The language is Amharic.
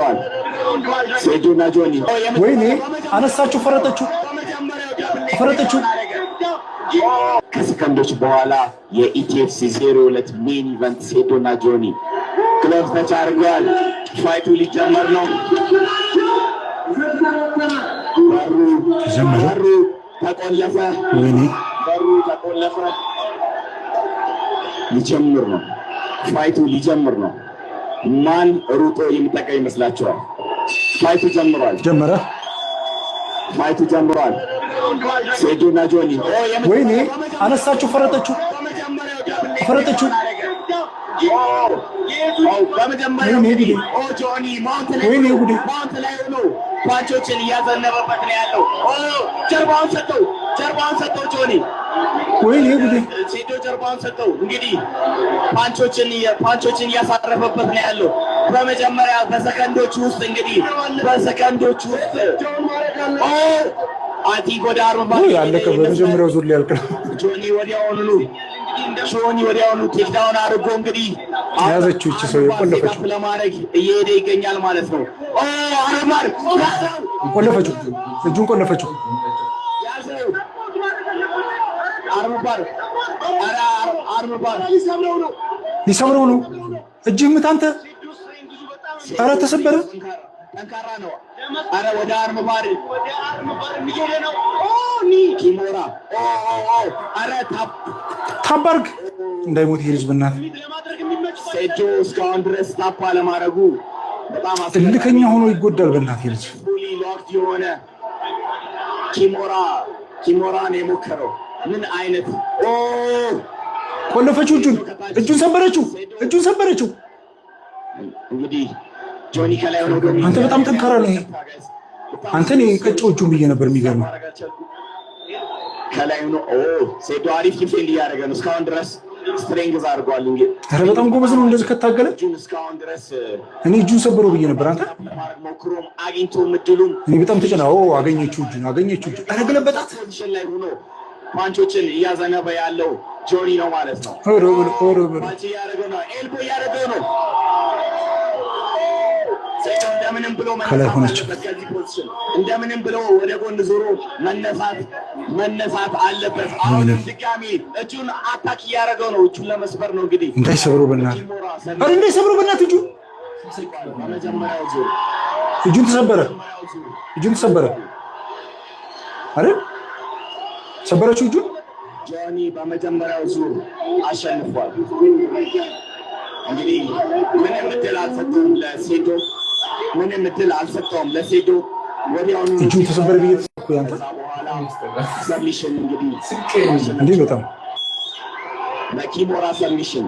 ጀምሯል። ሴዶና ጆኒ ወይኔ አነሳችሁ፣ ፈረጠችው። ከሰከንዶች በኋላ የኢቲኤፍሲ 02 ሜን ኢቨንት ሴዶና ጆኒ ክሎዝ ተች አድርገዋል። ፋይቱ ሊጀመር ነው። በሩ ተቆለፈ። ወይኔ በሩ ተቆለፈ። ሊጀምር ነው። ፋይቱ ሊጀምር ነው። ማን ሩጦ የሚጠቃ ይመስላችኋል? ፋይቱ ጀምሯል። ፋይቱ ጀምሯል። ሴዶና ጆኒ ወይኔ አነሳችሁ፣ ፈረጠችው። ወይኔ ጉዴ! ፓንቾችን እያዘነበበት ነው ያለው። ጀርባውን ሰጠው ጆኒ። ወይኔ ጉዴ! ሴዶ ጀርባውን ሰጠው። እንግዲህ ፓንቾችን እያሳረፈበት ነው ያለው። በመጀመሪያ በሰከንዶች ውስጥ ወደ አርባ ያለቀ በመጀመሪያው ዙር ሊያልቅ ነው። ጆኒ ወዲያውኑ ቴክዳውን አድርጎ እንግዲህ ያዘችው እቺ ሰው የቆለፈችው ለማድረግ እየሄደ ይገኛል ማለት ነው። አርማር ቆለፈችው፣ እጁን ቆለፈችው። አርማር ሊሰብረው ነው። እጅህ ምት አንተ። ኧረ ተሰበረ። ጠንካራ ነው። አረ ወደ አርማር እየሄደ ነው። ኪሞራ አረ ታባርግ እንዳይሞት ይሄ ልጅ በእናትህ። ሴጆ እስካሁን ድረስ ታፓ ለማድረጉ በጣም እልከኛ ሆኖ ይጎዳል። በእናትህ ልጅ ሎክድ የሆነ ኪሞራን የሞከረው ምን አይነት ቆለፈችው። እጁን ሰበረችው። እንግዲህ ጆኒ ከላይ ሆኖ አንተ በጣም ጠንካራ ነው። ይሄ አንተን የቀጨው እጁን ብዬ ነበር። የሚገርመው ከላይ ሆኖ ሴዶ አሪፍ ዲፌንድ እያደረገ ነው እስካሁን ድረስ ስትሬንግዝ አድርጓል። እንግዲህ ኧረ በጣም ጎበዝ ነው። እንደዚህ ከታገለ እስካሁን ድረስ እኔ እጁን ሰበረው ብዬ ነበር። አንተ ሞክሮም አግኝቶ ምድሉም እኔ በጣም አገኘችው። ኧረ ገለበጣት። ፖዚሽን ላይ ሆኖ ፓንቾችን እያዘነበ ያለው ጆኒ ነው ማለት ነው። ፓንች እያደረገ ነው። ኤልቦ እያደረገ ነው። እንደምንም ብሎ ከላይ ሆነች። እንደምንም ብሎ ወደ ጎን ዞሮ መነሳት አለበት። አሁን ድጋሚ እጁን አታክ እያደረገው ነው። እጁን ለመስበር ነው እንግዲህ። እንዳይሰብረው በእናትህ እጁን ተሰበረ አይደል? ሰበረችው እጁን። ጆኒ በመጀመሪያው ዙር አሸንፏል። እንግዲህ ምንም እድል አልሰጠውም ለሴዶ ወዲያውኑ እጁን ተሰበረ ብዬ ተሰብኩ። ያንተ ሰብሚሽን እንግዲህ እንዴ በጣም በኪሞራ ሰብሚሽን